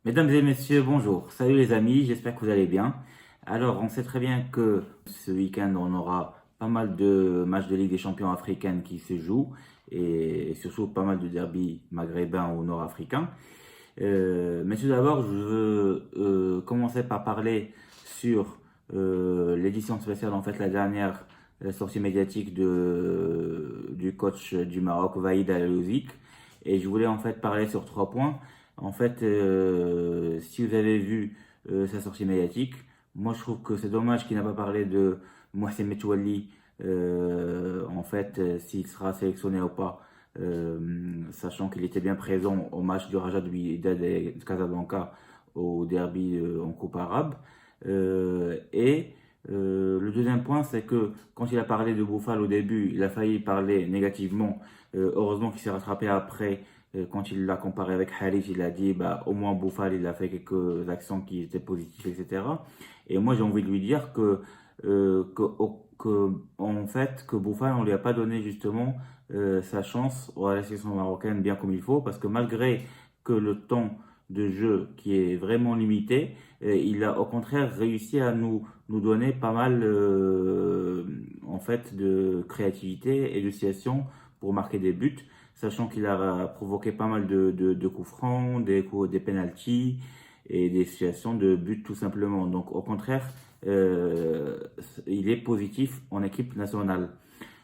Mesdames et messieurs, bonjour. Salut les amis, j'espère que vous allez bien. Alors, on sait très bien que ce week-end, on aura pas mal de matchs de Ligue des champions africaines qui se jouent et surtout pas mal de derbys maghrébins ou nord-africains. Mais tout d'abord, je veux commencer par parler sur l'édition spéciale, en fait, la dernière sortie médiatique du coach du Maroc, Vaïd El et je voulais en fait parler sur trois points. En fait, si vous avez vu sa sortie médiatique, moi je trouve que c'est dommage qu'il n'a pas parlé de Mohsen Metouali, en fait, s'il sera sélectionné ou pas, sachant qu'il était bien présent au match du Raja de Wydad et de Casablanca au derby en Coupe arabe. Le deuxième point, c'est que quand il a parlé de Bouffal au début, il a failli parler négativement. Heureusement qu'il s'est rattrapé après. Quand il l'a comparé avec Harit, il a dit bah, au moins Bouffal, il a fait quelques actions qui étaient positives, etc. Et moi, j'ai envie de lui dire en fait, que Bouffal, on lui a pas donné justement sa chance à la sélection marocaine bien comme il faut, parce que malgré que le temps de jeu qui est vraiment limité, il a au contraire réussi à nous donner pas mal en fait de créativité et de situation pour marquer des buts, sachant qu'il a provoqué pas mal de coups francs, des pénaltys et des situations de but tout simplement. Donc au contraire, il est positif en équipe nationale.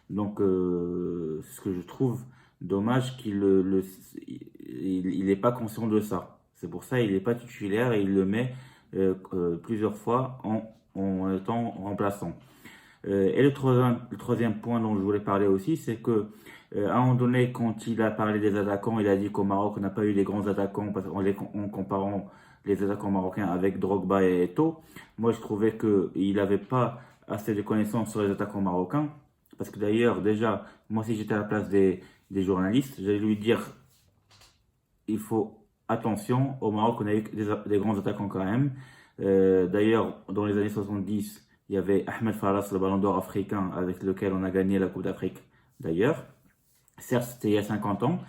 Donc ce que je trouve dommage il n'est pas conscient de ça. C'est pour ça qu'il n'est pas titulaire et il le met plusieurs fois en étant remplaçant. Et le troisième point dont je voulais parler aussi, c'est que à un moment donné, quand il a parlé des attaquants, il a dit qu'au Maroc, on n'a pas eu les grands attaquants en comparant les attaquants marocains avec Drogba et Eto'o. Moi, je trouvais qu'il n'avait pas assez de connaissances sur les attaquants marocains. Parce que d'ailleurs, déjà, moi, si j'étais à la place des journalistes, j'allais lui dire il faut attention. Au Maroc, on a eu des grands attaquants quand même. D'ailleurs, dans les années 70, il y avait Ahmed Farras, le ballon d'or africain, avec lequel on a gagné la Coupe d'Afrique d'ailleurs. Certes, c'était il y a 50 ans,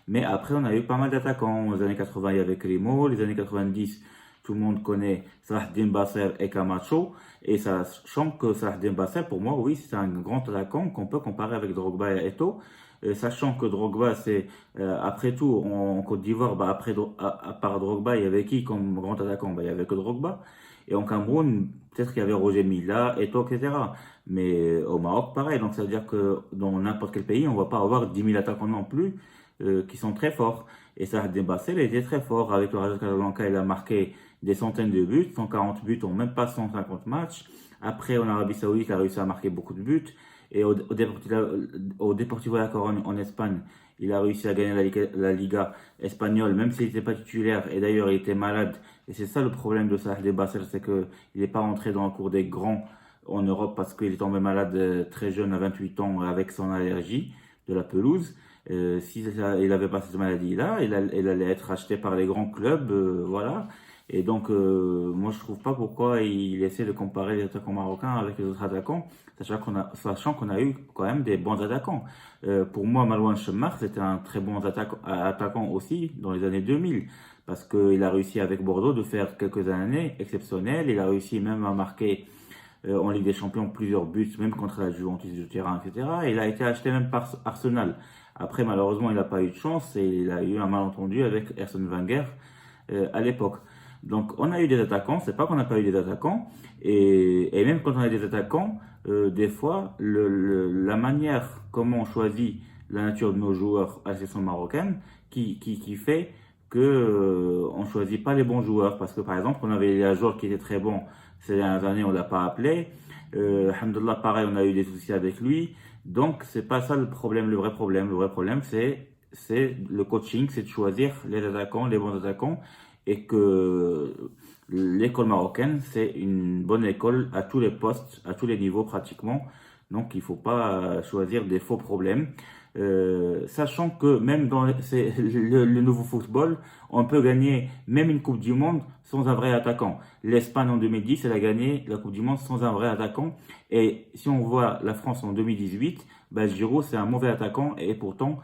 mais après, on a eu pas mal d'attaquants. Aux années 80, il y avait Crimo. Les années 90, tout le monde connaît Salah Basser et Camacho. Et sachant que Salah Basser, pour moi, oui, c'est un grand attaquant qu'on peut comparer avec Drogba et Eto'o. Sachant que Drogba, c'est après tout en Côte d'Ivoire, bah, à part Drogba, il y avait qui comme grand attaquant? Bah, il y avait que Drogba. Et en Cameroun, peut-être qu'il y avait Roger Milla, Eto'o, etc. Mais au Maroc, pareil. Donc ça veut dire que dans n'importe quel pays, on va pas avoir 10 000 attaquants non plus qui sont très forts. Et Salah Dembassel il était très fort. Avec le Raja Casablanca, il a marqué des centaines de buts, 140 buts en même pas 150 matchs. Après, en Arabie Saoudite, il a réussi à marquer beaucoup de buts. Et au Deportivo La Corogne en Espagne, il a réussi à gagner la Liga espagnole, même s'il n'était pas titulaire. Et d'ailleurs, il était malade. Et c'est ça le problème de Salah Dembassel, c'est qu'il n'est pas rentré dans la cour des grands en Europe parce qu'il est tombé malade très jeune, à 28 ans, avec son allergie de la pelouse. Si il avait pas cette maladie-là, il allait être acheté par les grands clubs, voilà. Et donc, moi, je trouve pas pourquoi il essaie de comparer les attaquants marocains avec les autres attaquants, sachant qu'on a eu quand même des bons attaquants. Pour moi, Marouane Chemmar, c'était un très bon attaquant aussi dans les années 2000, parce qu'il a réussi avec Bordeaux de faire quelques années exceptionnelles. Il a réussi même à marquer en Ligue des Champions plusieurs buts, même contre la Juventus du terrain, etc. Et il a été acheté même par Arsenal. Après, malheureusement, il n'a pas eu de chance et il a eu un malentendu avec Arsène Wenger à l'époque. Donc, on a eu des attaquants, c'est pas qu'on n'a pas eu des attaquants, et même quand on a des attaquants, des fois, la manière comment on choisit la nature de nos joueurs à la sélection marocaine qui fait que on choisit pas les bons joueurs. Parce que par exemple, on avait des joueurs qui étaient très bons ces dernières années, on l'a pas appelé. Alhamdoulilah, pareil, on a eu des soucis avec lui. Donc, c'est pas ça le problème, le vrai problème. Le vrai problème, c'est le coaching, c'est de choisir les attaquants, les bons attaquants, et que l'école marocaine, c'est une bonne école à tous les postes, à tous les niveaux pratiquement. Donc, il faut pas choisir des faux problèmes. Sachant que même dans le nouveau football, on peut gagner même une Coupe du Monde sans un vrai attaquant. L'Espagne en 2010, elle a gagné la Coupe du Monde sans un vrai attaquant. Et si on voit la France en 2018, bah, Giroud, c'est un mauvais attaquant et pourtant,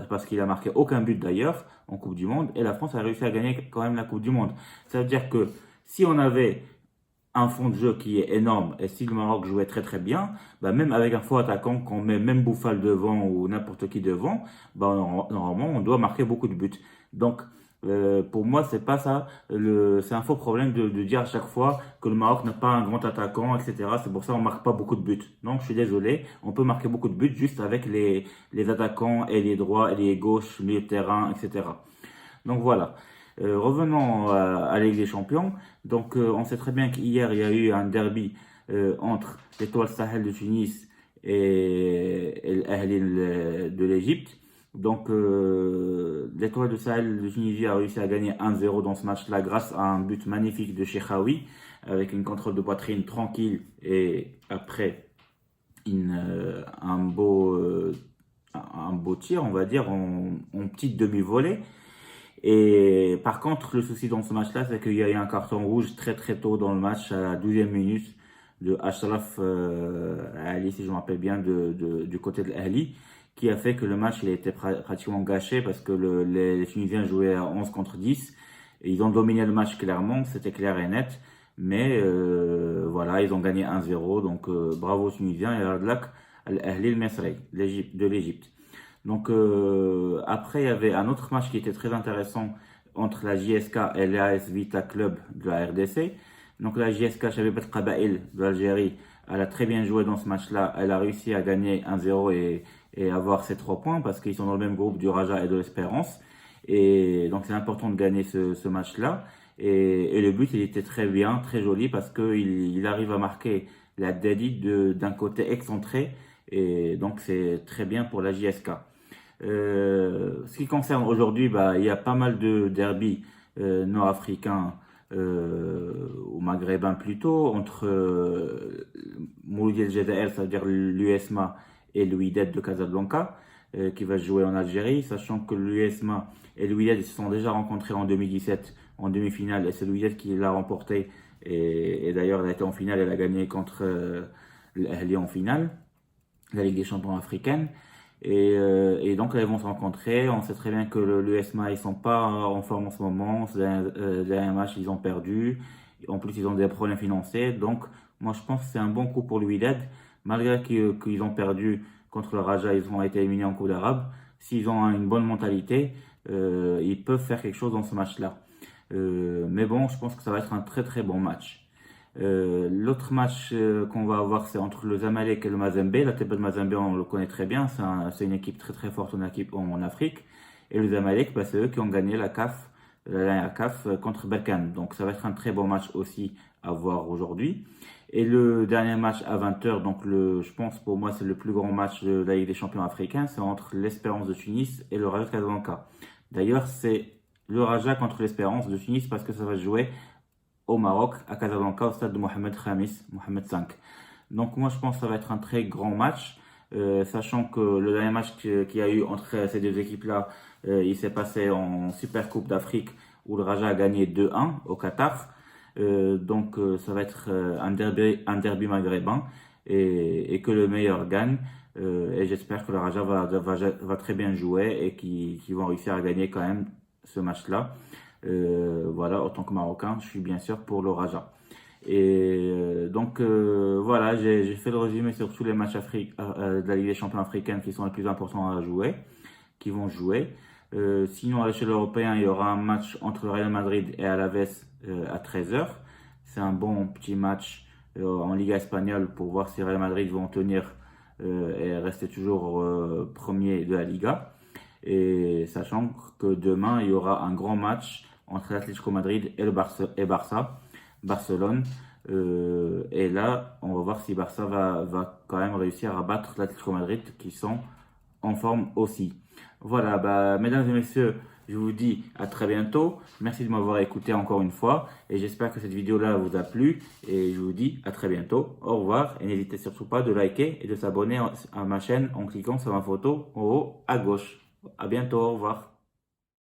parce qu'il a marqué aucun but d'ailleurs en Coupe du Monde et la France a réussi à gagner quand même la Coupe du Monde. Ça veut dire que si on avait un fond de jeu qui est énorme et si le Maroc jouait très très bien, bah, même avec un faux attaquant, qu'on met même Bouffal devant ou n'importe qui devant, bah, normalement on doit marquer beaucoup de buts. Donc, pour moi, c'est pas ça. C'est un faux problème de dire à chaque fois que le Maroc n'a pas un grand attaquant, etc. C'est pour ça qu'on marque pas beaucoup de buts. Donc, je suis désolé, on peut marquer beaucoup de buts juste avec les attaquants et les droits et les gauches, milieu de terrain, etc. Donc voilà. Revenons à la Ligue des Champions. Donc, on sait très bien qu'hier, il y a eu un derby entre l'Étoile Sahel de Tunis et l'Ahli de l'Égypte. Donc, l'Étoile de Sahel de Tunisie a réussi à gagner 1-0 dans ce match-là grâce à un but magnifique de Cheikhaoui avec une contrôle de poitrine tranquille et après un beau tir, on va dire, en petite demi-volée. Et par contre, le souci dans ce match-là, c'est qu'il y a eu un carton rouge très très tôt dans le match, à la 12e minute, de Achraf Ali, si je me rappelle bien, du côté de l'Ahli, qui a fait que le match il a été pratiquement gâché parce que les Tunisiens jouaient à 11 contre 10. Et ils ont dominé le match clairement, c'était clair et net. Mais voilà, ils ont gagné 1-0. Donc bravo aux Tunisiens et Radlak Al-Ahli al-Mesri de l'Égypte. Donc après, il y avait un autre match qui était très intéressant entre la JSK et l'AS Vita Club de la RDC. Donc la JSK Chabib El Qabaïl de l'Algérie, elle a très bien joué dans ce match-là. Elle a réussi à gagner 1-0 et avoir ses 3 points parce qu'ils sont dans le même groupe du Raja et de l'Espérance. Et donc c'est important de gagner ce match-là. Et le but, il était très bien, très joli parce qu'il arrive à marquer la Dadi d'un côté excentré. Et donc c'est très bien pour la JSK. Ce qui concerne aujourd'hui, bah, il y a pas mal de derbies nord-africains ou maghrébins plutôt, entre Mouloudi El Jada'el, c'est-à-dire l'USMA, et le Wydad de Casablanca, qui va se jouer en Algérie, sachant que l'USMA et le Wydad se sont déjà rencontrés en 2017 en demi-finale, et c'est le Wydad qui l'a remporté, et d'ailleurs elle a été en finale, elle a gagné contre l'Ahli en finale, la Ligue des Champions africaine. Et donc, elles vont se rencontrer. On sait très bien que l'USMA, ils sont pas en forme en ce moment. Les derniers matchs, ils ont perdu. En plus, ils ont des problèmes financiers. Donc, moi, je pense que c'est un bon coup pour le Wydad. Malgré qu'ils ont perdu contre le Raja, ils ont été éliminés en Coupe d'Arabe. S'ils ont une bonne mentalité, ils peuvent faire quelque chose dans ce match-là. Mais bon, je pense que ça va être un très très bon match. L'autre match qu'on va avoir, c'est entre le Zamalek et le Mazembe. La Teba de Mazembe, on le connaît très bien, c'est une équipe très très forte en Afrique. Et le Zamalek, bah, c'est eux qui ont gagné la CAF, la dernière CAF contre Berkane. Donc ça va être un très bon match aussi à voir aujourd'hui. Et le dernier match à 20h, donc je pense pour moi c'est le plus grand match de la Ligue des Champions africains, c'est entre l'Espérance de Tunis et le Raja de Casablanca. D'ailleurs, c'est le Raja contre l'Espérance de Tunis parce que ça va se jouer au Maroc, à Casablanca, au stade de Mohamed Khamis, Mohamed V. Donc moi je pense que ça va être un très grand match, sachant que le dernier match qu'il y a eu entre ces deux équipes-là, il s'est passé en Super Coupe d'Afrique où le Raja a gagné 2-1 au Qatar. Donc ça va être un derby maghrébin et que le meilleur gagne. Et j'espère que le Raja va très bien jouer et qu'ils vont réussir à gagner quand même ce match-là. Voilà, en tant que Marocain, je suis bien sûr pour le Raja. Et donc voilà, j'ai fait le résumé sur tous les matchs de la Ligue des Champions africaine qui sont les plus importants à jouer, qui vont jouer. Sinon, à l'échelle européenne, il y aura un match entre le Real Madrid et Alaves à 13h. C'est un bon petit match en Liga espagnole pour voir si Real Madrid vont tenir et rester toujours premier de la Liga. Et sachant que demain, il y aura un grand match entre l'Atlético Madrid et Barcelone. Et là, on va voir si Barça va quand même réussir à battre l'Atlético Madrid qui sont en forme aussi. Voilà, bah, mesdames et messieurs, je vous dis à très bientôt. Merci de m'avoir écouté encore une fois et j'espère que cette vidéo-là vous a plu et je vous dis à très bientôt. Au revoir et n'hésitez surtout pas de liker et de s'abonner à ma chaîne en cliquant sur ma photo en haut à gauche. À bientôt, au revoir.